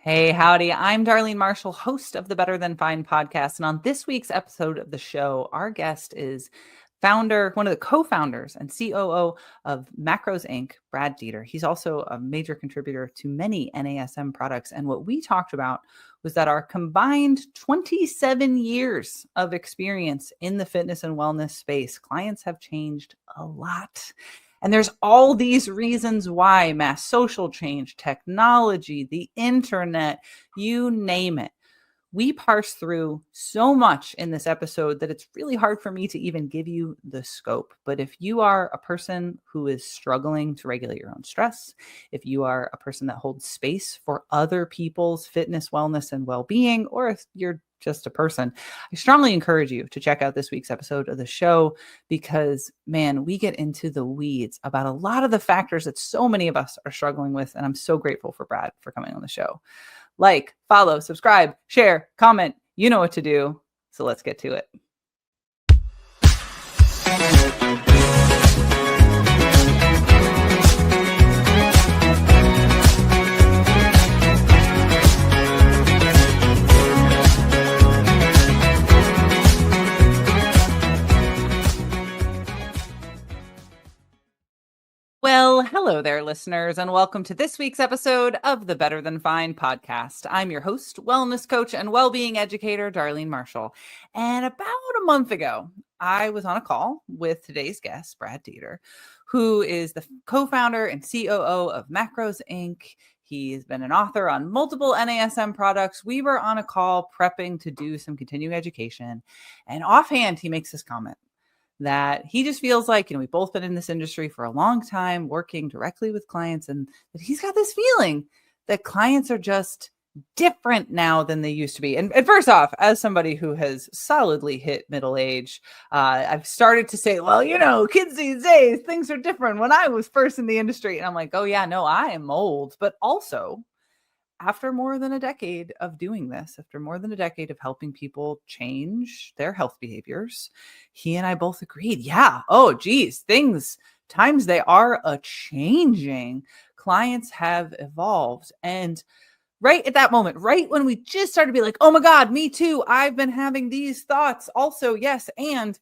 Hey, howdy. I'm Darlene Marshall, host of the Better Than Fine podcast. And on this week's episode of the show, our guest is one of the co-founders and COO of Macros Inc., Brad Dieter. He's also a major contributor to many NASM products. And what we talked about was that our combined 27 years of experience in the fitness and wellness space, clients have changed a lot. And there's all these reasons why: mass social change, technology, the internet, you name it. We parse through so much in this episode that it's really hard for me to even give you the scope. But if you are a person who is struggling to regulate your own stress, if you are a person that holds space for other people's fitness, wellness, and well-being, or if you're just a person, I strongly encourage you to check out this week's episode of the show because, man, we get into the weeds about a lot of the factors that so many of us are struggling with. And I'm so grateful for Brad for coming on the show. Like, follow, subscribe, share, comment. You know what to do. So let's get to it. Well, hello there, listeners, and welcome to this week's episode of the Better Than Fine podcast. I'm your host, wellness coach, and well-being educator, Darlene Marshall. And about a month ago, I was on a call with today's guest, Brad Dieter, who is the co-founder and COO of Macros Inc. He's been an author on multiple NASM products. We were on a call prepping to do some continuing education, and offhand, he makes this comment that he just feels like, we've both been in this industry for a long time, working directly with clients, and that he's got this feeling that clients are just different now than they used to be. And first off, as somebody who has solidly hit middle age, I've started to say, well, kids these days, things are different. When I was first in the industry, and I'm like, oh yeah, no, I am old. But also, after more than a decade of doing this, after more than a decade of helping people change their health behaviors, he and I both agreed, yeah, oh geez, times they are a-changing. Clients have evolved. And right at that moment, right when we just started to be like, oh my God, me too, I've been having these thoughts also, yes. And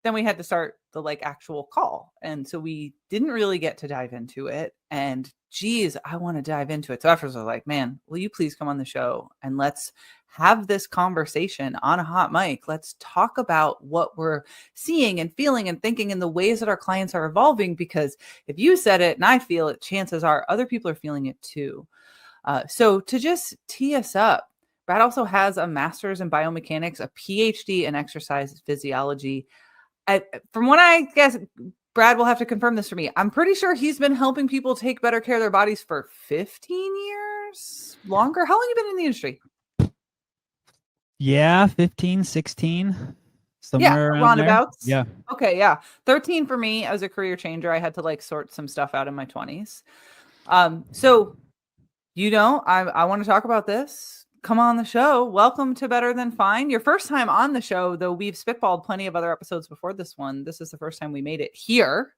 then we had to start the actual call. And so we didn't really get to dive into it. And geez, I want to dive into it. So afterwards I was like, man, will you please come on the show and let's have this conversation on a hot mic. Let's talk about what we're seeing and feeling and thinking and the ways that our clients are evolving. Because if you said it and I feel it, chances are other people are feeling it too. So to just tee us up, Brad also has a master's in biomechanics, a PhD in exercise physiology. From what I guess, Brad will have to confirm this for me, I'm pretty sure he's been helping people take better care of their bodies for 15 years, longer. How long have you been in the industry? Yeah, 15, 16, somewhere around roundabouts. there. Yeah. Okay, yeah. 13 for me as a career changer. I had to sort some stuff out in my 20s. So, I want to talk about this. Come on the show. Welcome to Better Than Fine. Your first time on the show, though we've spitballed plenty of other episodes before this one. This is the first time we made it here.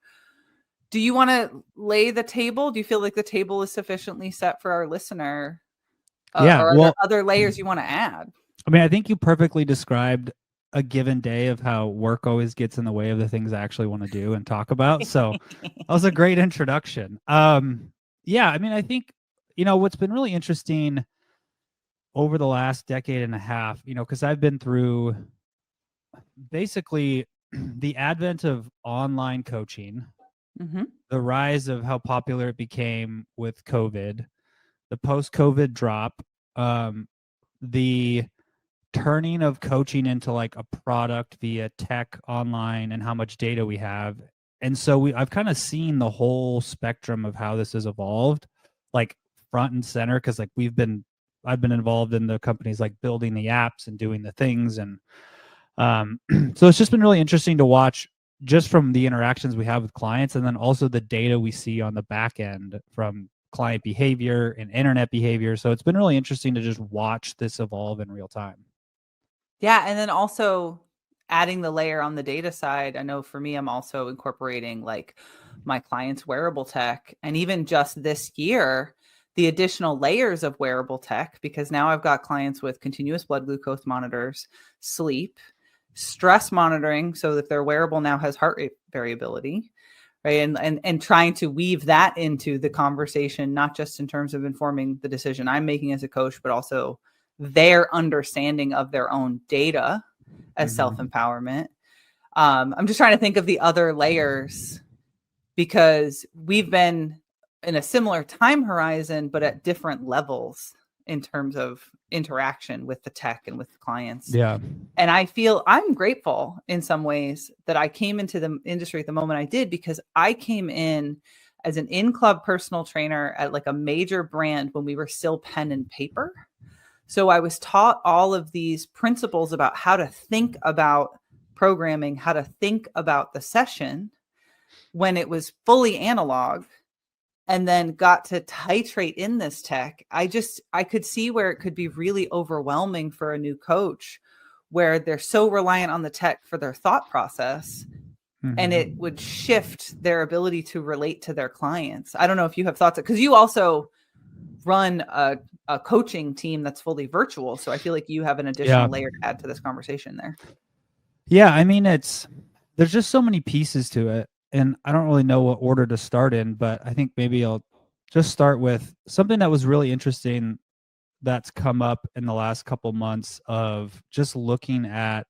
Do you want to lay the table? Do you feel like the table is sufficiently set for our listener? Yeah. Or are there other layers you want to add? I mean, I think you perfectly described a given day of how work always gets in the way of the things I actually want to do and talk about. So that was a great introduction. Yeah, I mean, I think, what's been really interesting over the last decade and a half, because I've been through basically the advent of online coaching, the rise of how popular it became with COVID, the post-COVID drop, the turning of coaching into a product via tech online and how much data we have. And so I've kind of seen the whole spectrum of how this has evolved, front and center, because I've been involved in the companies building the apps and doing the things. And so it's just been really interesting to watch just from the interactions we have with clients, and then also the data we see on the back end from client behavior and internet behavior. So it's been really interesting to just watch this evolve in real time. Yeah. And then also adding the layer on the data side. I know for me, I'm also incorporating my clients' wearable tech. And even just this year, the additional layers of wearable tech, because now I've got clients with continuous blood glucose monitors, sleep, stress monitoring, so that their wearable now has heart rate variability, right? And trying to weave that into the conversation, not just in terms of informing the decision I'm making as a coach, but also their understanding of their own data as self-empowerment. I'm just trying to think of the other layers, because we've been in a similar time horizon, but at different levels in terms of interaction with the tech and with the clients. Yeah. And I feel I'm grateful in some ways that I came into the industry at the moment I did, because I came in as an in-club personal trainer at like a major brand when we were still pen and paper. So I was taught all of these principles about how to think about programming, how to think about the session when it was fully analog, and then got to titrate in this tech. I could see where it could be really overwhelming for a new coach, where they're so reliant on the tech for their thought process, and it would shift their ability to relate to their clients. I don't know if you have thoughts, because you also run a coaching team that's fully virtual. So I feel like you have an additional layer to add to this conversation there. Yeah. I mean, there's just so many pieces to it, and I don't really know what order to start in, but I think maybe I'll just start with something that was really interesting that's come up in the last couple months of just looking at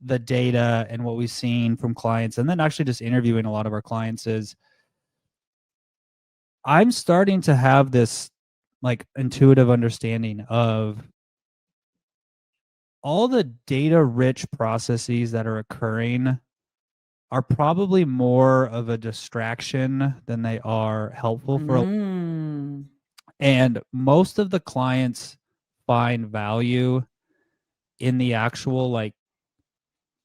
the data and what we've seen from clients, and then actually just interviewing a lot of our clients. Is I'm starting to have this like intuitive understanding of all the data rich processes that are occurring are probably more of a distraction than they are helpful for and most of the clients find value in the actual like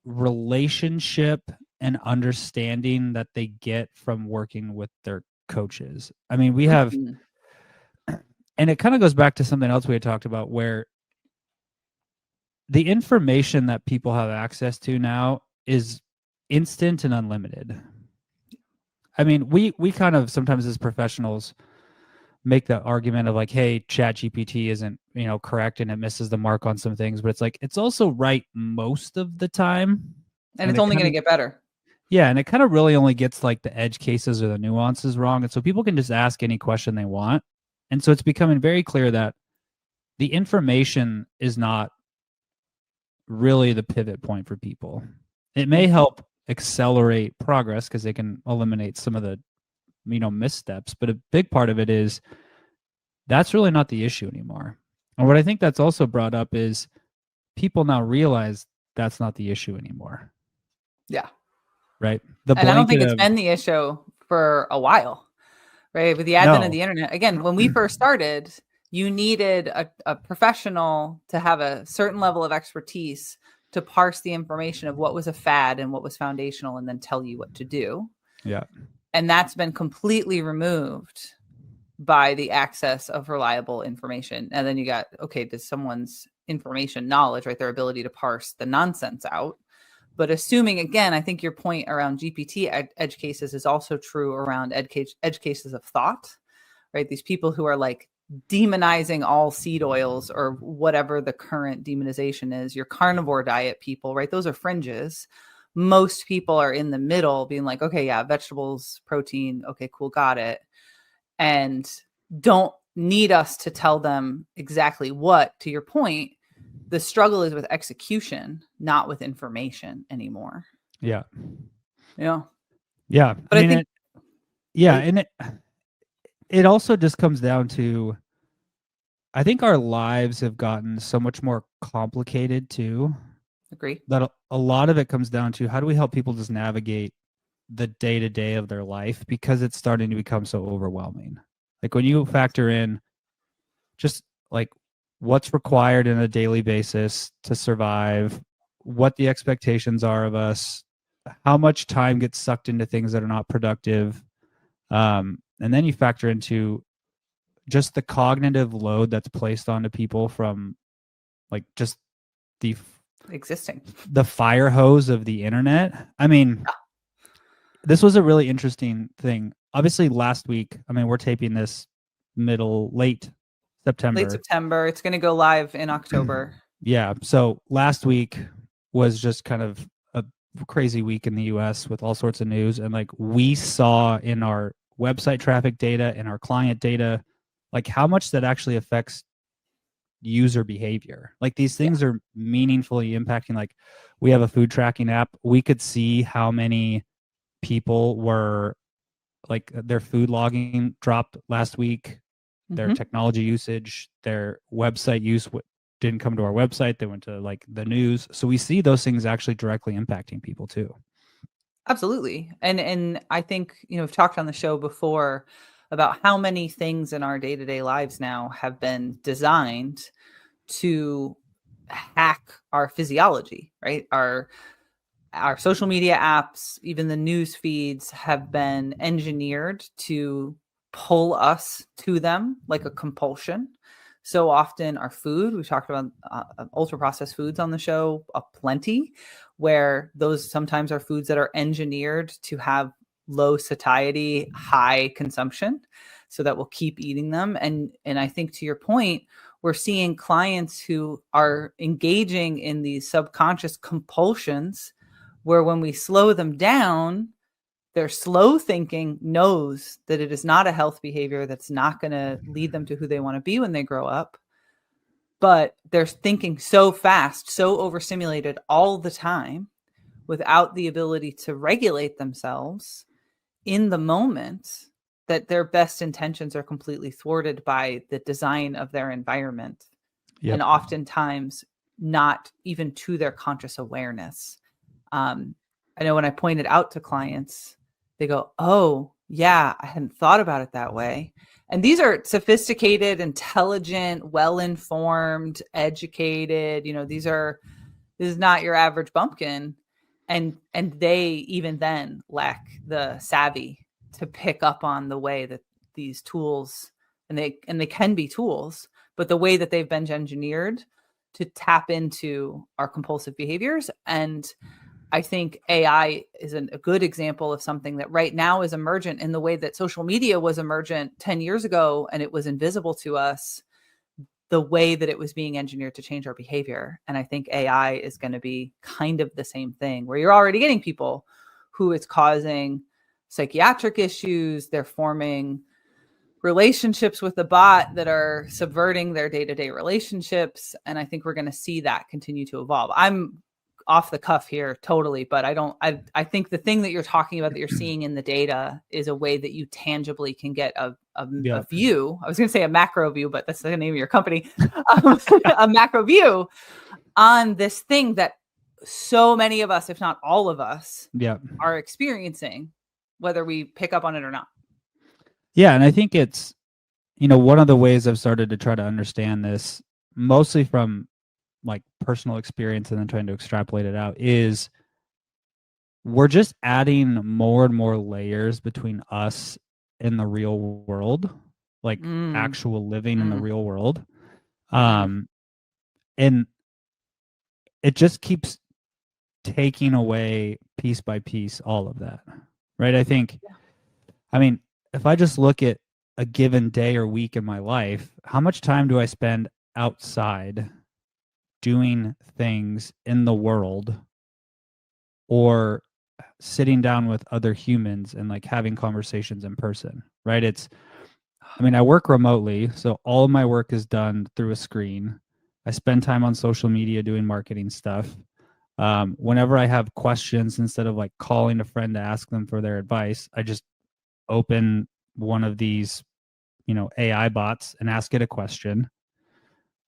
relationship and understanding that they get from working with their coaches. I mean, we have, and it kind of goes back to something else we had talked about, where the information that people have access to now is instant and unlimited. I mean, we kind of sometimes as professionals make the argument of like, hey, ChatGPT isn't, correct, and it misses the mark on some things, but it's like, it's also right most of the time. And it's only going to get better. Yeah. And it kind of really only gets like the edge cases or the nuances wrong. And so people can just ask any question they want. And so it's becoming very clear that the information is not really the pivot point for people. It may help accelerate progress because they can eliminate some of the, missteps, but a big part of it is that's really not the issue anymore. And what I think that's also brought up is people now realize that's not the issue anymore. Yeah. Right. And I don't think it's been the issue for a while, right? With the advent of the internet, again, when we first started, you needed a professional to have a certain level of expertise to parse the information of what was a fad and what was foundational, and then tell you what to do. Yeah. And that's been completely removed by the access of reliable information. And then you got, okay, does someone's information knowledge, right, their ability to parse the nonsense out. But assuming, again, I think your point around GPT edge cases is also true around edge cases of thought, right? These people who are like demonizing all seed oils or whatever the current demonization is, your carnivore diet people, right? Those are fringes. Most people are in the middle being like, okay, yeah, vegetables, protein. Okay, cool. Got it. And don't need us to tell them exactly what. To your point, the struggle is with execution, not with information anymore. Yeah. Yeah. Yeah. But I think, and it also just comes down to, I think our lives have gotten so much more complicated too. Agree. That a lot of it comes down to how do we help people just navigate the day-to-day of their life, because it's starting to become so overwhelming. Like when you factor in just like what's required in a daily basis to survive, what the expectations are of us, how much time gets sucked into things that are not productive. And then you factor into just the cognitive load that's placed onto people from like just the fire hose of the internet. I mean, this was a really interesting thing. Obviously last week, I mean, we're taping this late September. Late September. It's going to go live in October. Yeah. So last week was just kind of a crazy week in the US with all sorts of news. And like we saw in our website traffic data and our client data, like how much that actually affects user behavior. Like these things are meaningfully impacting. Like we have a food tracking app. We could see how many people were like their food logging dropped last week, their technology usage, their website use didn't come to our website. They went to like the news. So we see those things actually directly impacting people too. Absolutely. And I think, we've talked on the show before about how many things in our day-to-day lives now have been designed to hack our physiology, right? Our social media apps, even the news feeds have been engineered to pull us to them like a compulsion. So often our food, we talked about ultra processed foods on the show, plenty, where those sometimes are foods that are engineered to have low satiety, high consumption, so that we'll keep eating them. And I think to your point, we're seeing clients who are engaging in these subconscious compulsions where when we slow them down, their slow thinking knows that it is not a health behavior that's not going to lead them to who they want to be when they grow up. But they're thinking so fast, so overstimulated all the time without the ability to regulate themselves in the moment that their best intentions are completely thwarted by the design of their environment. Yep. And oftentimes not even to their conscious awareness. I know when I point it out to clients, they go, "Oh, yeah, I hadn't thought about it that way." And these are sophisticated, intelligent, well-informed, educated, this is not your average bumpkin. And they even then lack the savvy to pick up on the way that these tools, and they can be tools, but the way that they've been engineered to tap into our compulsive behaviors. And I think AI is a good example of something that right now is emergent in the way that social media was emergent 10 years ago, and it was invisible to us, the way that it was being engineered to change our behavior. And I think AI is going to be kind of the same thing, where you're already getting people who it's causing psychiatric issues. They're forming relationships with the bot that are subverting their day-to-day relationships. And I think we're going to see that continue to evolve. I'm off the cuff here totally, but I think the thing that you're talking about that you're seeing in the data is a way that you tangibly can get a view. I was going to say a macro view, but that's the name of your company. A macro view on this thing that so many of us, if not all of us, are experiencing, whether we pick up on it or not. Yeah. And I think it's, one of the ways I've started to try to understand this, mostly from like personal experience and then trying to extrapolate it out, is we're just adding more and more layers between us and the real world, like actual living in the real world. And it just keeps taking away piece by piece all of that, right? I mean, if I just look at a given day or week in my life, how much time do I spend outside doing things in the world or sitting down with other humans and like having conversations in person, right? I work remotely, so all of my work is done through a screen. I spend time on social media doing marketing stuff. Whenever I have questions, instead of like calling a friend to ask them for their advice, I just open one of these, AI bots and ask it a question.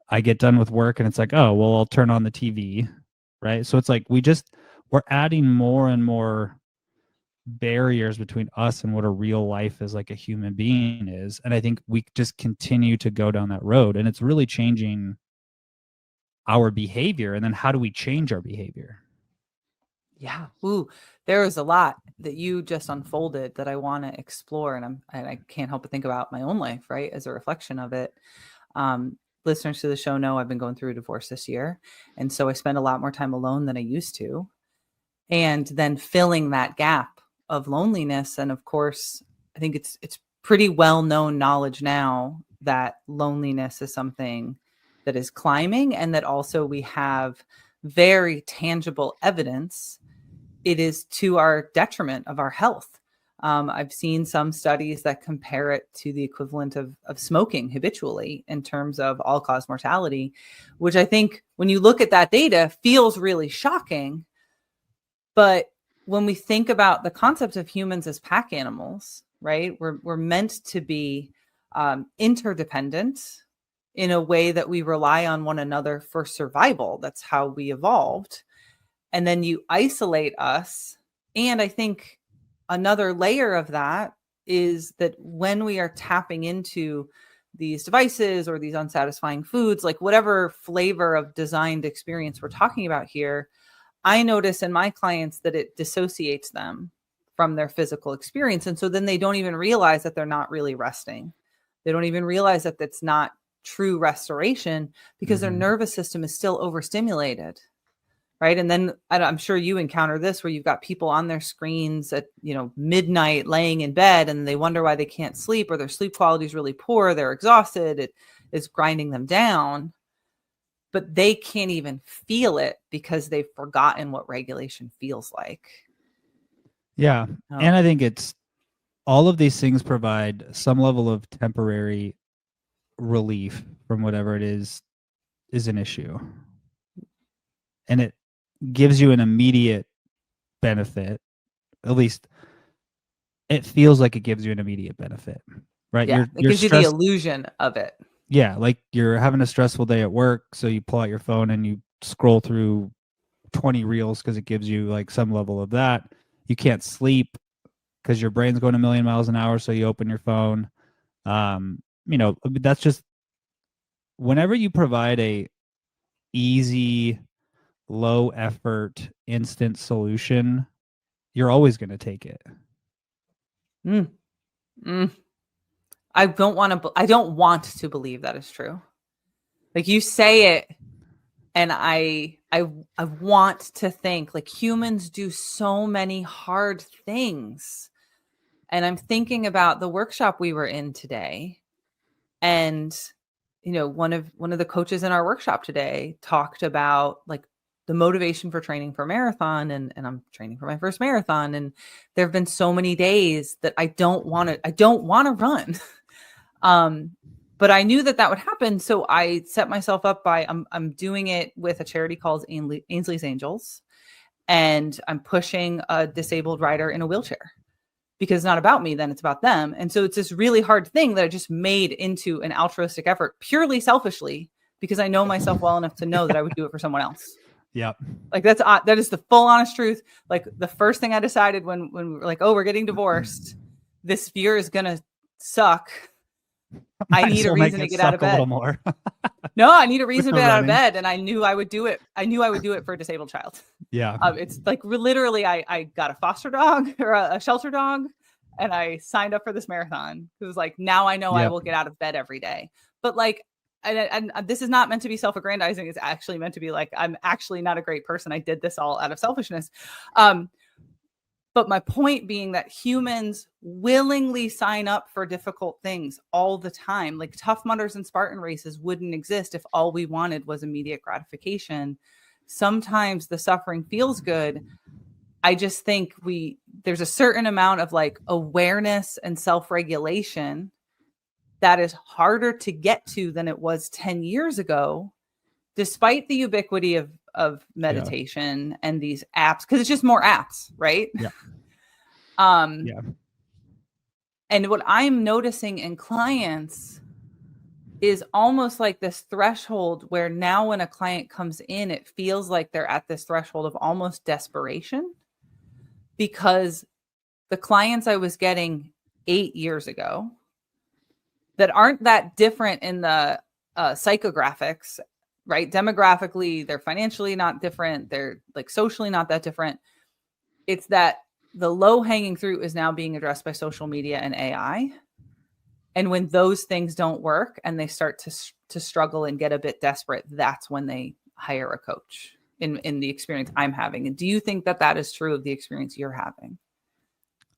I get done with work and it's like, oh, well, I'll turn on the TV, right? So it's like we're adding more and more barriers between us and what a real life is, like a human being is. And I think we just continue to go down that road, and it's really changing our behavior. And then how do we change our behavior? Yeah. Ooh, there is a lot that you just unfolded that I want to explore. And I can't help but think about my own life, right, as a reflection of it. Listeners to the show know I've been going through a divorce this year. And so I spend a lot more time alone than I used to. And then filling that gap of loneliness. And of course, I think it's pretty well-known knowledge now that loneliness is something that is climbing, and that also we have very tangible evidence it is to our detriment of our health. I've seen some studies that compare it to the equivalent of smoking habitually in terms of all-cause mortality, which I think when you look at that data feels really shocking. But when we think about the concept of humans as pack animals, right, we're meant to be interdependent in a way that we rely on one another for survival. That's how we evolved. And then you isolate us. And I think another layer of that is that when we are tapping into these devices or these unsatisfying foods, like whatever flavor of designed experience we're talking about here, I notice in my clients that it dissociates them from their physical experience. And so then they don't even realize that they're not really resting. They don't even realize that that's not true restoration because their nervous system is still overstimulated. Right. And then I'm sure you encounter this where you've got people on their screens at, midnight laying in bed and they wonder why they can't sleep or their sleep quality is really poor. They're exhausted. It is grinding them down, but they can't even feel it because they've forgotten what regulation feels like. Yeah. And I think it's all of these things provide some level of temporary relief from whatever it is an issue. And it gives you an immediate benefit. At least it feels like it gives you an immediate benefit, right? Yeah, it gives you the illusion of it. Yeah, like you're having a stressful day at work, so you pull out your phone and you scroll through 20 reels because it gives you like some level of that. You can't sleep because your brain's going a million miles an hour, so you open your phone. That's just whenever you provide a easy, low effort, instant solution, you're always going to take it. I don't want to believe that is true. Like you say it, and I want to think like humans do so many hard things. And I'm thinking about the workshop we were in today. And, one of the coaches in our workshop today talked about like the motivation for training for a marathon. And I'm training for my first marathon. And there have been so many days that I don't want to run. But I knew that would happen. So I set myself up by, I'm doing it with a charity called Ainsley's Angels. And I'm pushing a disabled rider in a wheelchair because it's not about me, then it's about them. And so it's this really hard thing that I just made into an altruistic effort purely selfishly because I know myself well enough to know that I would do it for someone else. Yep. Like that is the full honest truth. Like the first thing I decided when we were like, oh, we're getting divorced, this year is going to suck. I need a reason to get out of bed. A little more. No, I need a reason to get out of bed. And I knew I would do it. I knew I would do it for a disabled child. Yeah. It's like literally I got a foster dog or a shelter dog and I signed up for this marathon. It was like, now I know I will get out of bed every day. But like, and this is not meant to be self-aggrandizing. It's actually meant to be like, I'm actually not a great person. I did this all out of selfishness. But my point being that humans willingly sign up for difficult things all the time. Like Tough Mudders and Spartan races wouldn't exist if all we wanted was immediate gratification. Sometimes the suffering feels good. I just think there's a certain amount of like awareness and self-regulation that is harder to get to than it was 10 years ago, despite the ubiquity of meditation and these apps, because it's just more apps, right? Yeah. And what I'm noticing in clients is almost like this threshold where now when a client comes in, it feels like they're at this threshold of almost desperation because the clients I was getting 8 years ago that aren't that different in the psychographics, right? Demographically, they're financially not different. They're like socially not that different. It's that the low hanging fruit is now being addressed by social media and AI. And when those things don't work and they start to struggle and get a bit desperate, that's when they hire a coach in the experience I'm having. And do you think that is true of the experience you're having?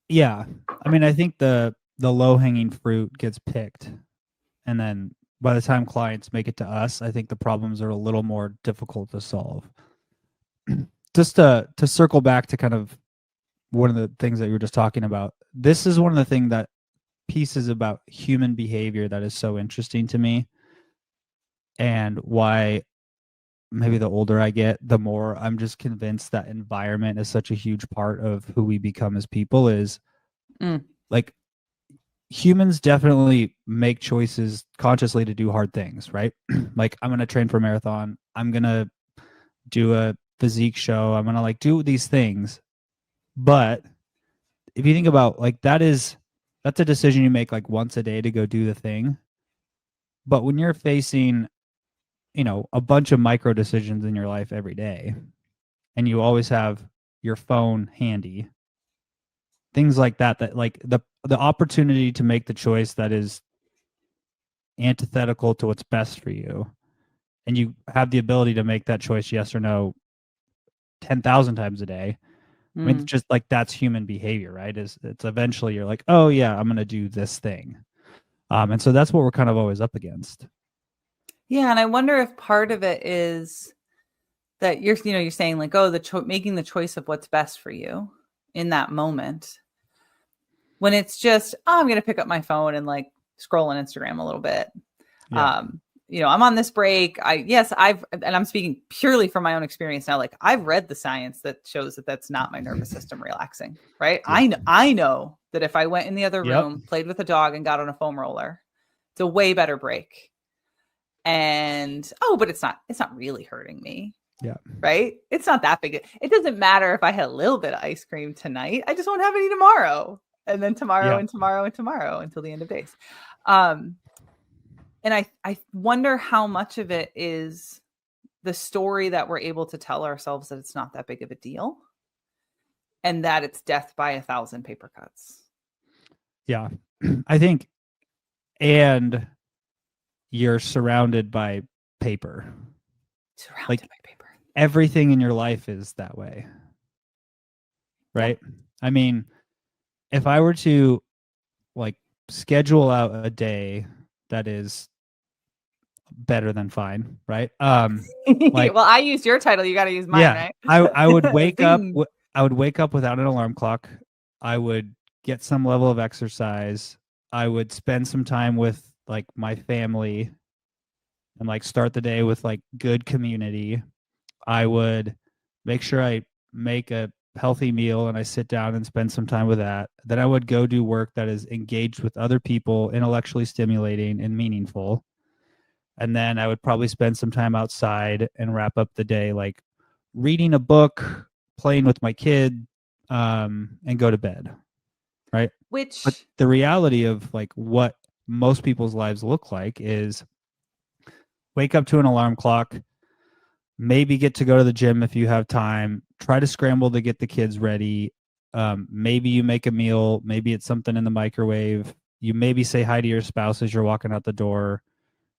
Yeah. I mean, I think the the low-hanging fruit gets picked, and then by the time clients make it to us, I think the problems are a little more difficult to solve. Just to circle back to kind of one of the things that you were just talking about, this is one of the pieces about human behavior that is so interesting to me, and why maybe the older I get, the more I'm just convinced that environment is such a huge part of who we become as people. Is like, humans definitely make choices consciously to do hard things, right? Like, I'm going to train for a marathon. I'm going to do a physique show. I'm going to like do these things. But if you think about like, that's a decision you make like once a day to go do the thing. But when you're facing, a bunch of micro decisions in your life every day, and you always have your phone handy, things like that like the opportunity to make the choice that is antithetical to what's best for you, and you have the ability to make that choice yes or no 10,000 times a day. I mean, just like, that's human behavior, right? It's eventually you're like, oh yeah, I'm going to do this thing. And so that's what we're kind of always up against. Yeah. And I wonder if part of it is that you're saying like, oh, making the choice of what's best for you in that moment, when it's just, oh, I'm going to pick up my phone and like scroll on Instagram a little bit. Yeah. I'm on this break. I'm speaking purely from my own experience now. Like, I've read the science that shows that that's not my nervous system relaxing, right? Yeah. I know that if I went in the other room, played with a dog, and got on a foam roller, it's a way better break. And, but it's not really hurting me. Yeah. Right. It's not that big. It doesn't matter if I had a little bit of ice cream tonight. I just won't have any tomorrow. And then tomorrow and tomorrow and tomorrow until the end of days. And I wonder how much of it is the story that we're able to tell ourselves that it's not that big of a deal, and that it's death by 1,000 paper cuts. Yeah, I think, and you're surrounded by paper. By paper. Everything in your life is that way, right? Yeah. I mean, if I were to like schedule out a day that is better than fine, right? Like, well, I used your title, you got to use mine, yeah, right? I would wake up. I would wake up without an alarm clock. I would get some level of exercise. I would spend some time with like my family, and like start the day with like good community. I would make sure I make a healthy meal and I sit down and spend some time with that. Then I would go do work that is engaged with other people, intellectually stimulating and meaningful. And then I would probably spend some time outside and wrap up the day like reading a book, playing with my kid, and go to bed. Right? But the reality of like what most people's lives look like is wake up to an alarm clock, maybe get to go to the gym if you have time, try to scramble to get the kids ready. Maybe you make a meal, maybe it's something in the microwave. You maybe say hi to your spouse as you're walking out the door.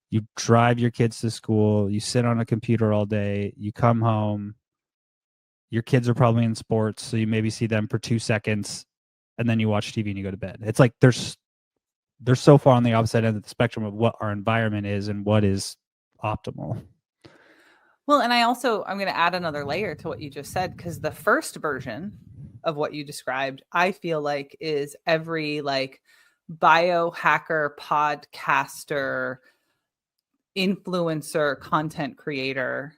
You drive your kids to school. You sit on a computer all day. You come home. Your kids are probably in sports, so you maybe see them for 2 seconds, and then you watch TV and you go to bed. It's like they're so far on the opposite end of the spectrum of what our environment is and what is optimal. Well, and I'm going to add another layer to what you just said, because the first version of what you described, I feel like, is every like biohacker, podcaster, influencer, content creator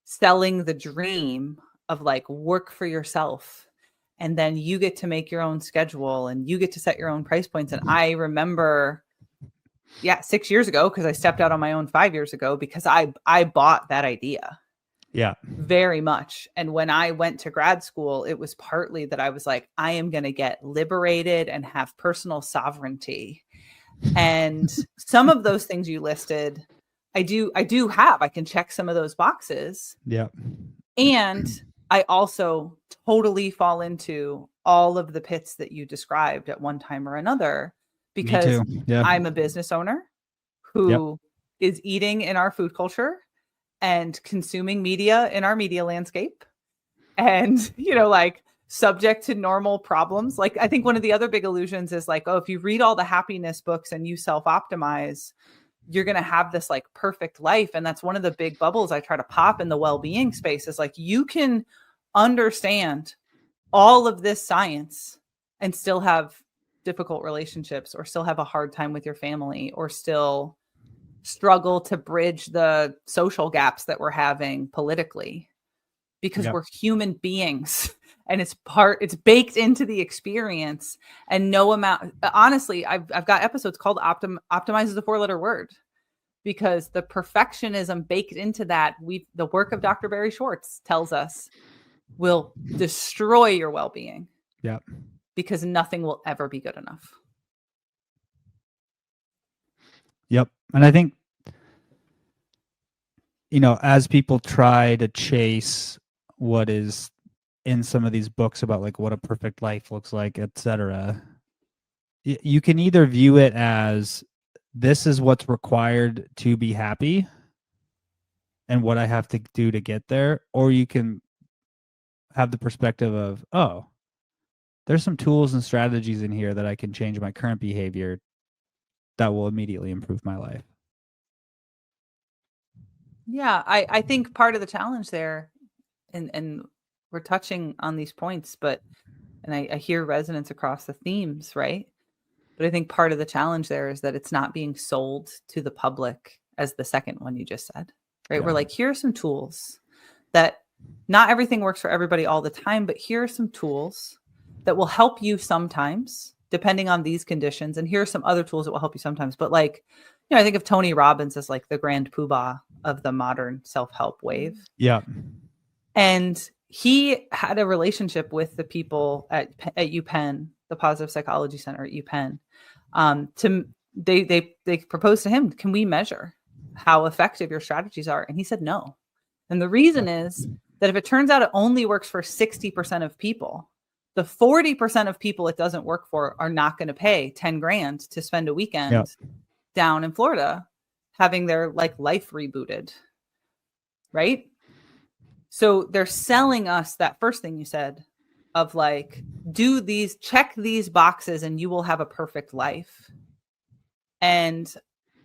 selling the dream of like work for yourself, and then you get to make your own schedule and you get to set your own price points. And I remember 6 years ago, because I stepped out on my own 5 years ago, because I bought that idea. Yeah, very much. And when I went to grad school, it was partly that I was like, I am going to get liberated and have personal sovereignty. And some of those things you listed, I do have. I can check some of those boxes. Yeah. And I also totally fall into all of the pits that you described at one time or another, because I'm a business owner who is eating in our food culture and consuming media in our media landscape. And, subject to normal problems. Like, I think one of the other big illusions is like, oh, if you read all the happiness books and you self-optimize, you're going to have this like perfect life. And that's one of the big bubbles I try to pop in the well-being space, is like, you can understand all of this science and still have difficult relationships, or still have a hard time with your family, or still struggle to bridge the social gaps that we're having politically, because we're human beings and it's baked into the experience. And no amount, honestly, I've got episodes called optimize is a 4-letter word, because the perfectionism baked into that, the work of Dr. Barry Schwartz tells us, will destroy your well-being. Yeah. Because nothing will ever be good enough. Yep. And I think, as people try to chase what is in some of these books about like what a perfect life looks like, etc., you can either view it as this is what's required to be happy and what I have to do to get there, or you can have the perspective of, oh, there's some tools and strategies in here that I can change my current behavior that will immediately improve my life. Yeah, I think part of the challenge there, and we're touching on these points, and I hear resonance across the themes, right? But I think part of the challenge there is that it's not being sold to the public as the second one you just said, right? Yeah. We're like, here are some tools that not everything works for everybody all the time, but here are some tools that will help you sometimes, depending on these conditions. And here are some other tools that will help you sometimes. But like, I think of Tony Robbins as like the grand poobah of the modern self-help wave. Yeah. And he had a relationship with the people at UPenn, the Positive Psychology Center at UPenn. They proposed to him, can we measure how effective your strategies are? And he said no. And the reason is that if it turns out it only works for 60% of people, the 40% of people it doesn't work for are not going to pay 10 grand to spend a weekend down in Florida having their like life rebooted. Right? So they're selling us that first thing you said of like, check these boxes and you will have a perfect life. And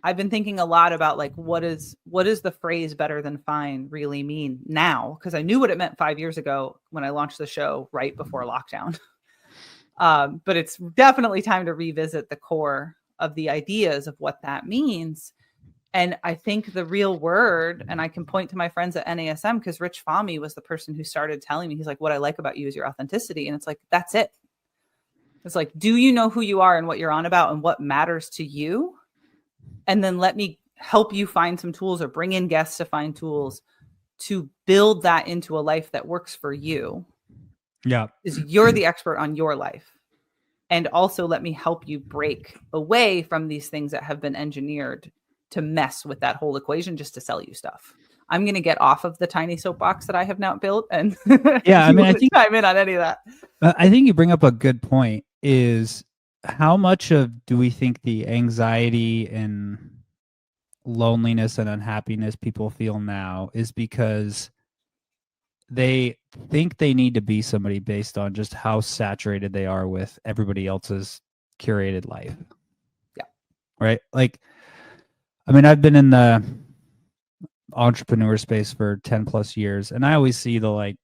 I've been thinking a lot about like, what is the phrase better than fine really mean now? Because I knew what it meant 5 years ago when I launched the show right before lockdown. But it's definitely time to revisit the core of the ideas of what that means. And I think the real word, and I can point to my friends at NASM, because Rich Fahmy was the person who started telling me, he's like, what I like about you is your authenticity. And it's like, that's it. It's like, do you know who you are and what you're on about and what matters to you? And then let me help you find some tools, or bring in guests to find tools to build that into a life that works for you. Yeah. Because you're the expert on your life. And also let me help you break away from these things that have been engineered to mess with that whole equation just to sell you stuff. I'm going to get off of the tiny soapbox that I have now built. And yeah, I mean, I think chime in on any of that. I think you bring up a good point, is how much do we think the anxiety and loneliness and unhappiness people feel now is because they think they need to be somebody based on just how saturated they are with everybody else's curated life. Yeah. Right? Like, I mean, I've been in the entrepreneur space for 10 plus years, and I always see the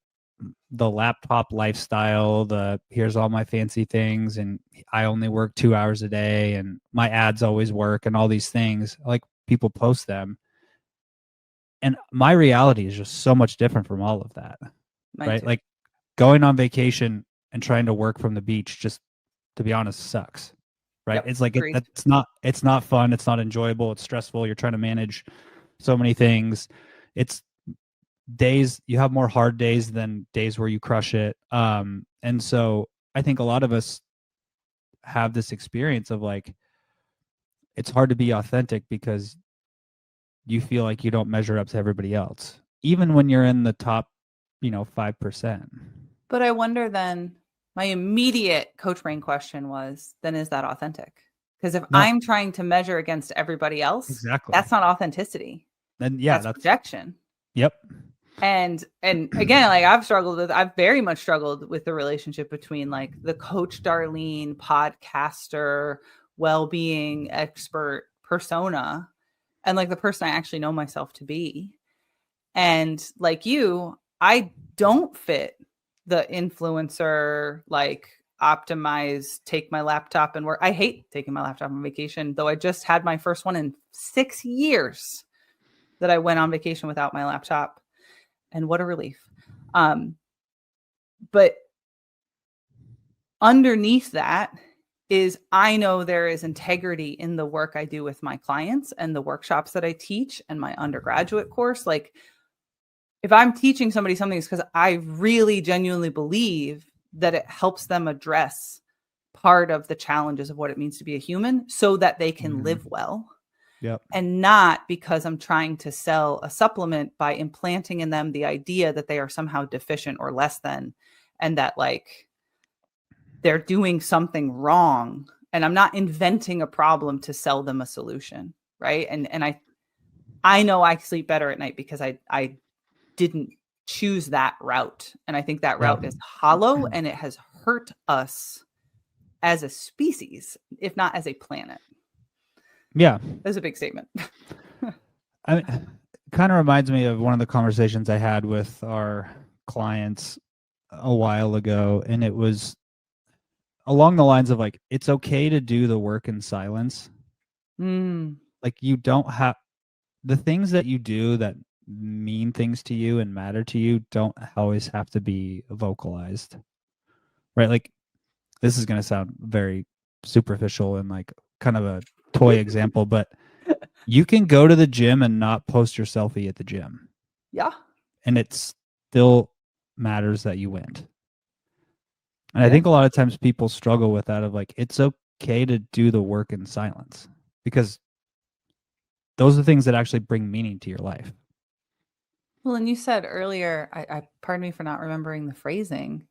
laptop lifestyle, here's all my fancy things, and I only work 2 hours a day, and my ads always work, and all these things. Like, people post them. And my reality is just so much different from all of that. Mine right? too. Like, going on vacation and trying to work from the beach, just to be honest, sucks. Right? Yep, It's like it's not fun, it's not enjoyable, it's stressful. You're trying to manage so many things. It's days, you have more hard days than days where you crush it. And so I think a lot of us have this experience of like, it's hard to be authentic because you feel like you don't measure up to everybody else, even when you're in the top, 5%. But I wonder then, my immediate coach brain question was, then is that authentic? Because if I'm trying to measure against everybody else, exactly, that's not authenticity. Then yeah, that's projection. Yep. And again, like I've very much struggled with the relationship between like the coach Darlene, podcaster, well-being expert persona and like the person I actually know myself to be. And like you, I don't fit the influencer, like optimize, take my laptop and work. I hate taking my laptop on vacation, though I just had my first one in 6 years that I went on vacation without my laptop. And what a relief. But underneath that is I know there is integrity in the work I do with my clients and the workshops that I teach and my undergraduate course. Like if I'm teaching somebody something, it's because I really genuinely believe that it helps them address part of the challenges of what it means to be a human so that they can live well. Yep. And not because I'm trying to sell a supplement by implanting in them the idea that they are somehow deficient or less than, and that like they're doing something wrong. And I'm not inventing a problem to sell them a solution. Right. And I know I sleep better at night because I didn't choose that route. And I think that route is hollow and it has hurt us as a species, if not as a planet. Yeah. That's a big statement. It kind of reminds me of one of the conversations I had with our clients a while ago. And it was along the lines of like, it's okay to do the work in silence. Like you don't have the things that you do that mean things to you and matter to you don't always have to be vocalized. Right? Like this is going to sound very superficial and like kind of a toy example, but you can go to the gym and not post your selfie at the gym. Yeah. And it still matters that you went. And I think a lot of times people struggle with that of like, it's okay to do the work in silence because those are things that actually bring meaning to your life. Well, and you said earlier, I pardon me for not remembering the phrasing.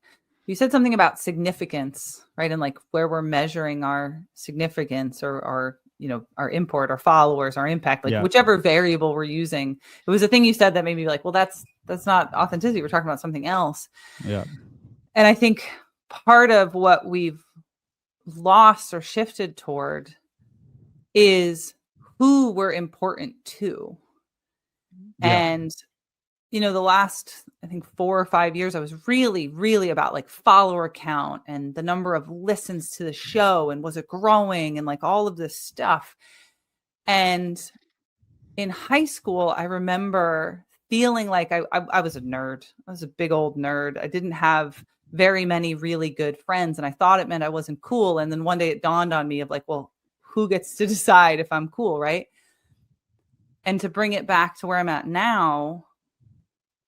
You said something about significance, right? And like where we're measuring our significance or our, you know, our import, our followers, our impact, like whichever variable we're using. It was a thing you said that made me like, well, that's not authenticity. We're talking about something else. Yeah. And I think part of what we've lost or shifted toward is who we're important to. Yeah. And you know, the last, I think 4 or 5 years, I was really, really about like follower count and the number of listens to the show and was it growing and like all of this stuff. And in high school, I remember feeling like I was a nerd. I was a big old nerd. I didn't have very many really good friends and I thought it meant I wasn't cool. And then one day it dawned on me of like, well, who gets to decide if I'm cool, right? And to bring it back to where I'm at now,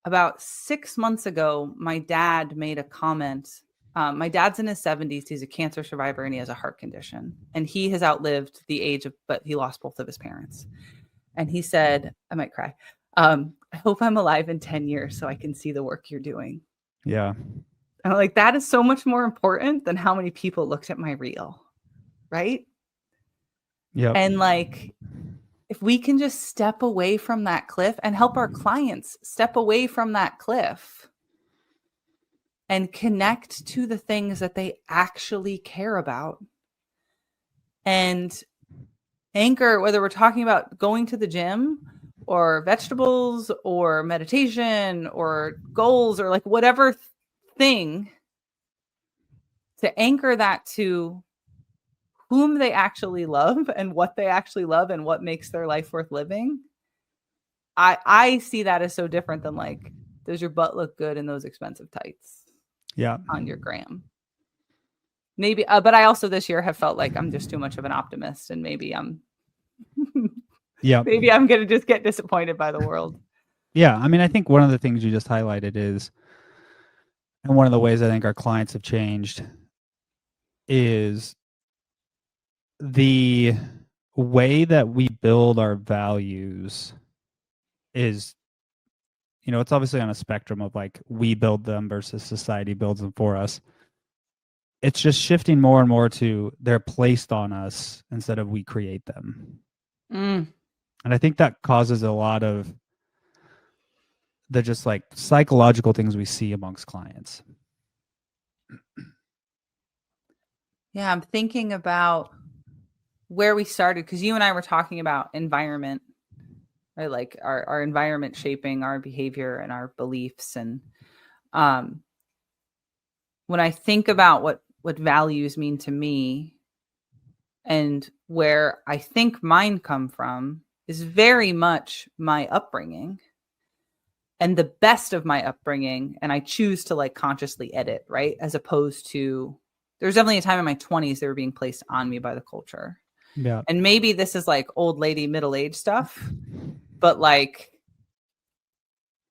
about 6 months ago, my dad made a comment. My dad's in his 70s. He's a cancer survivor and he has a heart condition. And he has outlived the age of, but he lost both of his parents. And he said, I might cry. I hope I'm alive in 10 years so I can see the work you're doing. Yeah. And I'm like, that is so much more important than how many people looked at my reel. Right? Yeah. And like, if we can just step away from that cliff and help our clients step away from that cliff and connect to the things that they actually care about and anchor, whether we're talking about going to the gym or vegetables or meditation or goals or like whatever thing, to anchor that to whom they actually love and what they actually love and what makes their life worth living. I see that as so different than like, does your butt look good in those expensive tights? Yeah. On your gram. Maybe, but I also this year have felt like I'm just too much of an optimist and maybe I'm maybe I'm going to just get disappointed by the world. Yeah. I mean, I think one of the things you just highlighted is, and one of the ways I think our clients have changed is the way that we build our values is, you know, it's obviously on a spectrum of like we build them versus society builds them for us. It's just shifting more and more to they're placed on us instead of we create them. And I think that causes a lot of the just like psychological things we see amongst clients. Yeah, I'm thinking about where we started, because you and I were talking about environment, right? Like our environment shaping our behavior and our beliefs. And when I think about what values mean to me and where I think mine come from is very much my upbringing and the best of my upbringing. And I choose to like consciously edit, right? As opposed to, there's definitely a time in my 20s they were being placed on me by the culture. Yeah. And maybe this is like old lady, middle-aged stuff, but like,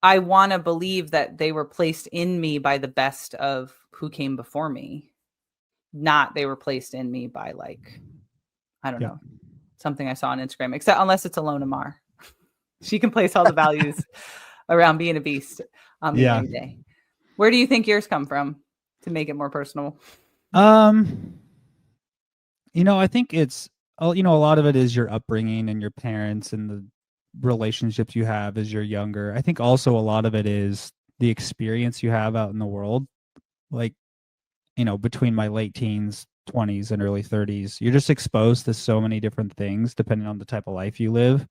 I want to believe that they were placed in me by the best of who came before me, not they were placed in me by like, I don't know, something I saw on Instagram, except unless it's Alona Mar. She can place all the values around being a beast on me any day. Where do you think yours come from to make it more personal? I think it's, a lot of it is your upbringing and your parents and the relationships you have as you're younger. I think also a lot of it is the experience you have out in the world. Like, between my late teens, 20s, and early 30s, you're just exposed to so many different things depending on the type of life you live,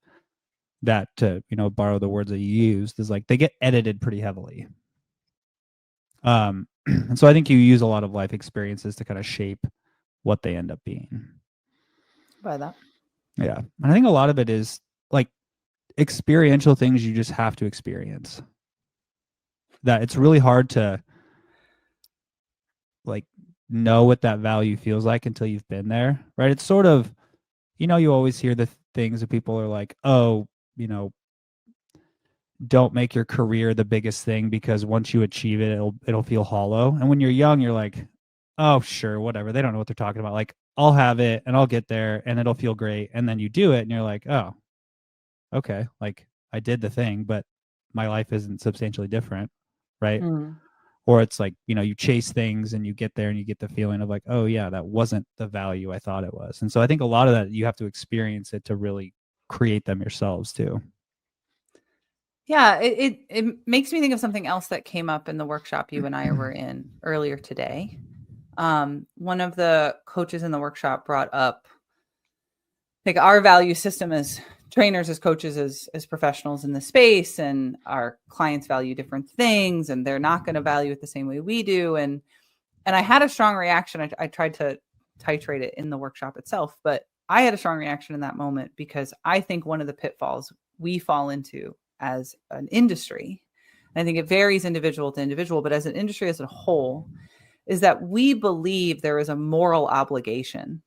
that, to borrow the words that you used, is like they get edited pretty heavily. And so I think you use a lot of life experiences to kind of shape what they end up being. By that. Yeah. And I think a lot of it is like experiential things you just have to experience. That it's really hard to like know what that value feels like until you've been there, right? It's sort of, you always hear the things that people are like, oh, don't make your career the biggest thing because once you achieve it, it'll feel hollow. And when you're young, you're like, oh, sure, whatever. They don't know what they're talking about. Like, I'll have it and I'll get there and it'll feel great. And then you do it and you're like, oh, okay, like I did the thing, but my life isn't substantially different, right? Mm. Or it's like, you chase things and you get there and you get the feeling of like, oh yeah, that wasn't the value I thought it was. And so I think a lot of that, you have to experience it to really create them yourselves too. Yeah, it makes me think of something else that came up in the workshop you and I were in earlier today. One of the coaches in the workshop brought up like our value system as trainers, as coaches, as professionals in the space, and our clients value different things and they're not going to value it the same way we do. And I had a strong reaction. I tried to titrate it in the workshop itself, but I had a strong reaction in that moment because I think one of the pitfalls we fall into as an industry, and I think it varies individual to individual, but as an industry as a whole, is that we believe there is a moral obligation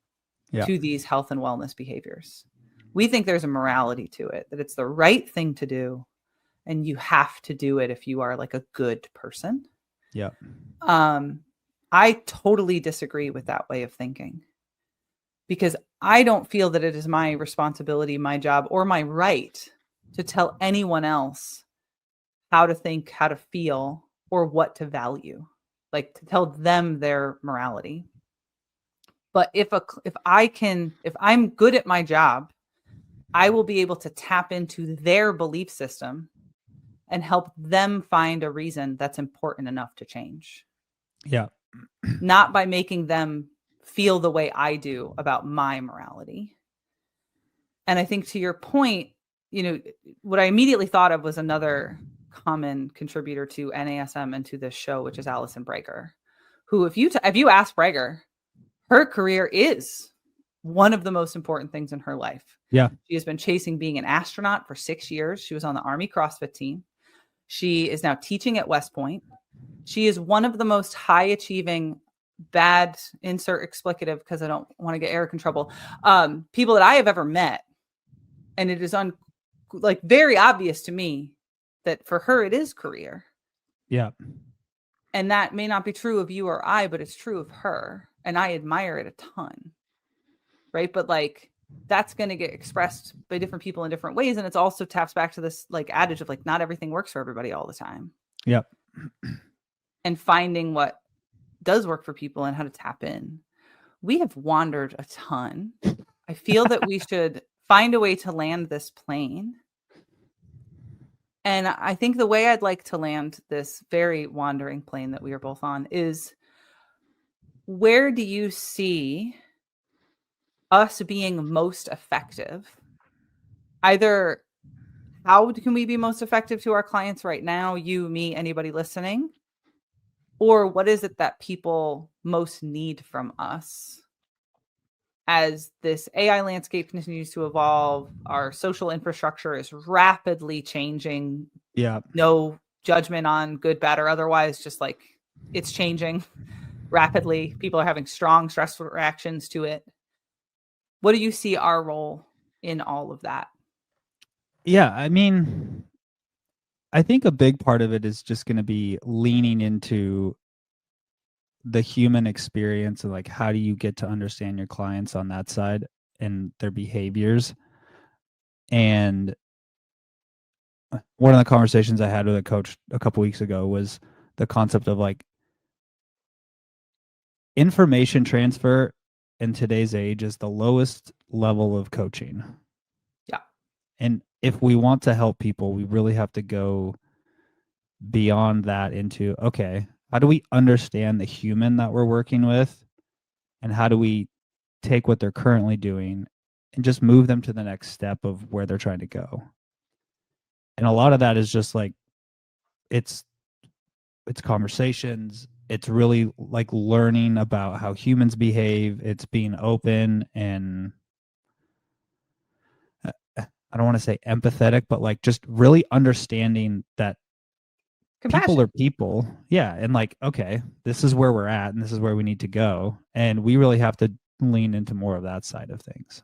to these health and wellness behaviors. We think there's a morality to it, that it's the right thing to do, and you have to do it if you are like a good person. Yeah. I totally disagree with that way of thinking, because I don't feel that it is my responsibility, my job, or my right to tell anyone else how to think, how to feel, or what to value, like to tell them their morality. But if I'm good at my job, I will be able to tap into their belief system and help them find a reason that's important enough to change. Yeah. Not by making them feel the way I do about my morality. And I think to your point, what I immediately thought of was another common contributor to NASM and to this show, which is Allison Brager, who, if you ask Brager, her career is one of the most important things in her life. Yeah. She has been chasing being an astronaut for 6 years. She was on the Army CrossFit team. She is now teaching at West Point. She is one of the most high achieving, bad insert explicative because I don't want to get Eric in trouble, people that I have ever met. And it is very obvious to me that for her, it is career. Yeah. And that may not be true of you or I, but it's true of her. And I admire it a ton. Right. But like, that's going to get expressed by different people in different ways. And it's also taps back to this like adage of like, not everything works for everybody all the time. Yep. And finding what does work for people and how to tap in. We have wandered a ton. I feel that we should find a way to land this plane And I think the way I'd like to land this very wandering plane that we are both on is, where do you see us being most effective? Either how can we be most effective to our clients right now, you, me, anybody listening? Or what is it that people most need from us as this AI landscape continues to evolve? Our social infrastructure is rapidly changing. Yeah. No judgment on good, bad, or otherwise, just like it's changing rapidly. People are having strong stressful reactions to it. What do you see our role in all of that? Yeah, I mean, I think a big part of it is just going to be leaning into the human experience and like, how do you get to understand your clients on that side and their behaviors. And one of the conversations I had with a coach a couple weeks ago was the concept of like, information transfer in today's age is the lowest level of coaching. Yeah. And if we want to help people, we really have to go beyond that into, okay, how do we understand the human that we're working with? And how do we take what they're currently doing and just move them to the next step of where they're trying to go? And a lot of that is just like, it's conversations. It's really like learning about how humans behave. It's being open and I don't want to say empathetic, but like just really understanding that people are people. Yeah. And like, okay, this is where we're at and this is where we need to go. And we really have to lean into more of that side of things.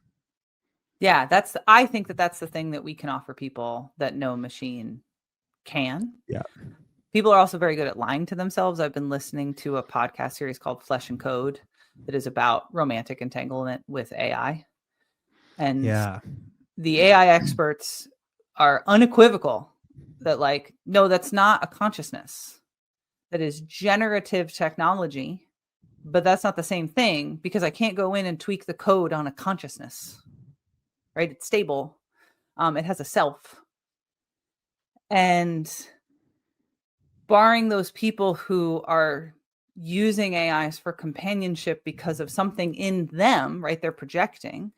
Yeah, I think that's the thing that we can offer people that no machine can. Yeah. People are also very good at lying to themselves. I've been listening to a podcast series called Flesh and Code that is about romantic entanglement with AI. And yeah, the AI experts are unequivocal that like, no, that's not a consciousness. That is generative technology, but that's not the same thing because I can't go in and tweak the code on a consciousness, right? It's stable. It has a self. And barring those people who are using AIs for companionship because of something in them, right? They're projecting.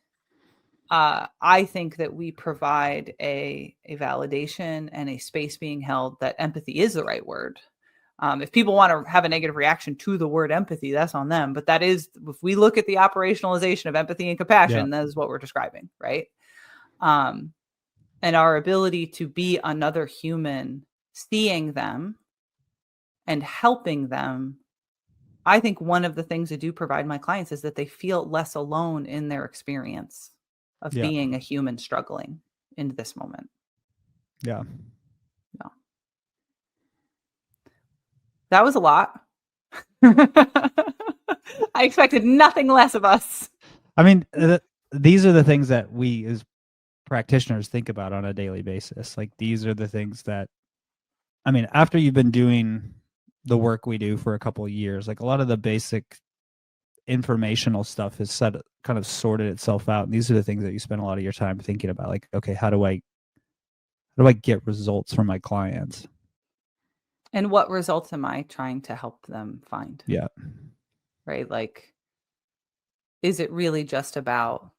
I think that we provide a validation and a space being held that empathy is the right word. If people want to have a negative reaction to the word empathy, that's on them. But that is, if we look at the operationalization of empathy and compassion, that is what we're describing, right? And our ability to be another human, seeing them and helping them. I think one of the things I do provide my clients is that they feel less alone in their experience of being a human struggling in this moment. Yeah. No. That was a lot. I expected nothing less of us. I mean, these are the things that we as practitioners think about on a daily basis. Like, these are the things that, I mean, after you've been doing the work we do for a couple of years, like a lot of the basic informational stuff is kind of sorted itself out. And these are the things that you spend a lot of your time thinking about. Like, okay, how do I get results from my clients? And what results am I trying to help them find? Yeah. Right? Like, is it really just about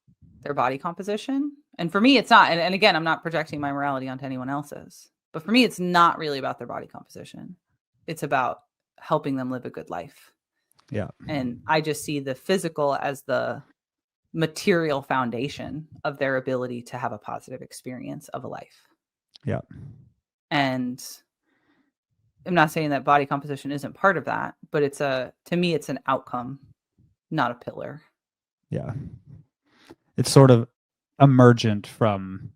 their body composition? And for me, it's not. And again, I'm not projecting my morality onto anyone else's. But for me, it's not really about their body composition. It's about helping them live a good life. Yeah. And I just see the physical as the material foundation of their ability to have a positive experience of a life. Yeah. And I'm not saying that body composition isn't part of that, but to me, it's an outcome, not a pillar. Yeah. It's sort of emergent from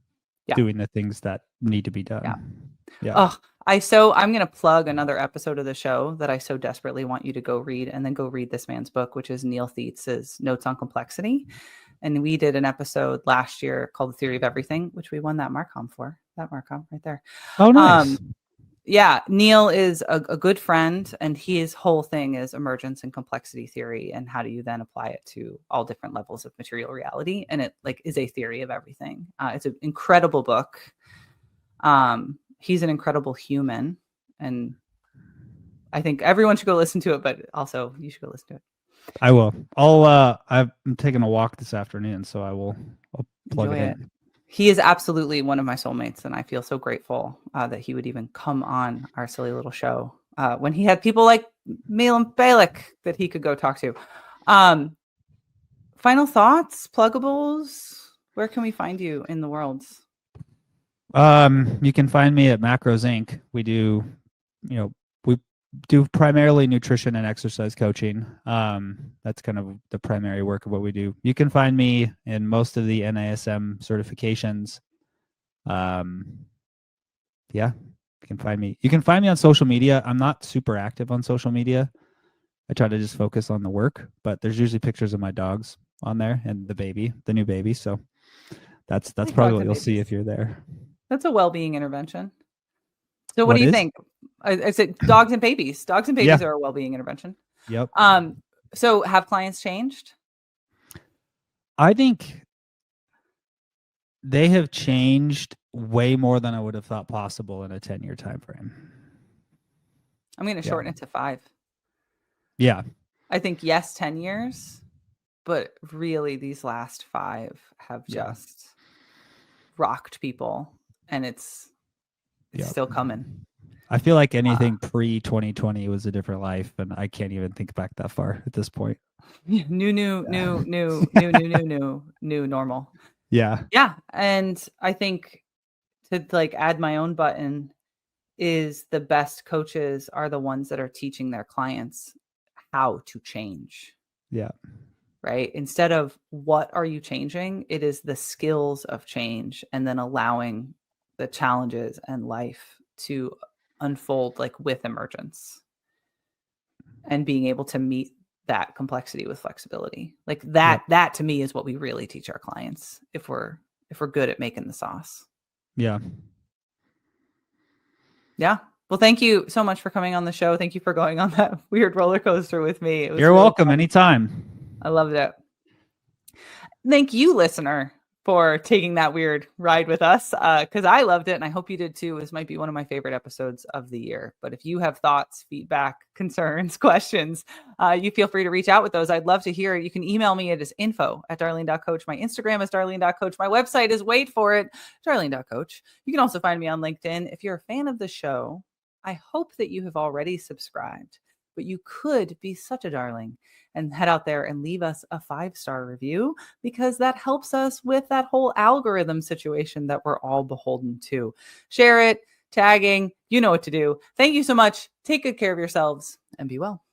doing the things that need to be done. Yeah. Yeah. Oh, I'm going to plug another episode of the show that I so desperately want you to go read, and then go read this man's book, which is Neil Theitz's Notes on Complexity. And we did an episode last year called The Theory of Everything, which we won that Marcom for. That Marcom right there. Oh, nice. Yeah, Neil is a good friend, and his whole thing is emergence and complexity theory, and how do you then apply it to all different levels of material reality? And it like is a theory of everything. It's an incredible book. He's an incredible human, and I think everyone should go listen to it, but also you should go listen to it. I will. I'm taking a walk this afternoon, so I'll plug it in. He is absolutely one of my soulmates, and I feel so grateful that he would even come on our silly little show when he had people like Malin Balik that he could go talk to. Final thoughts, pluggables. Where can we find you in the world? You can find me at Macros Inc. We do primarily nutrition and exercise coaching. That's kind of the primary work of what we do. You can find me in most of the NISM certifications. Yeah, you can find me. You can find me on social media. I'm not super active on social media. I try to just focus on the work, but there's usually pictures of my dogs on there and the new baby. So that's probably what you'll see if you're there. That's a well-being intervention. So what do you think? I said dogs and babies. Dogs and babies are a well-being intervention. Yep. So have clients changed? I think they have changed way more than I would have thought possible in a 10-year time frame. I'm going to shorten it to 5. Yeah. I think, yes, 10 years, but really these last 5 have just rocked people, and it's still coming. I feel like anything pre-2020 was a different life, and I can't even think back that far at this point. New normal. Yeah. Yeah. And I think to like add my own button is the best coaches are the ones that are teaching their clients how to change. Yeah. Right. Instead of what are you changing? It is the skills of change, and then allowing the challenges and life to unfold like with emergence, and being able to meet that complexity with flexibility. Like that, that to me is what we really teach our clients if we're good at making the sauce. Yeah. Yeah. Well, thank you so much for coming on the show. Thank you for going on that weird roller coaster with me. You're really welcome. Fun. Anytime. I loved it. Thank you, listener, for taking that weird ride with us, because I loved it, and I hope you did too. This might be one of my favorite episodes of the year. But if you have thoughts, feedback, concerns, questions, you feel free to reach out with those. I'd love to hear it. You can email me at info@darlene.coach. My Instagram is darlene.coach. My website is, wait for it, darlene.coach. You can also find me on LinkedIn. If you're a fan of the show, I hope that you have already subscribed, but you could be such a darling and head out there and leave us a 5-star review, because that helps us with that whole algorithm situation that we're all beholden to. Share it, tagging, you know what to do. Thank you so much. Take good care of yourselves and be well.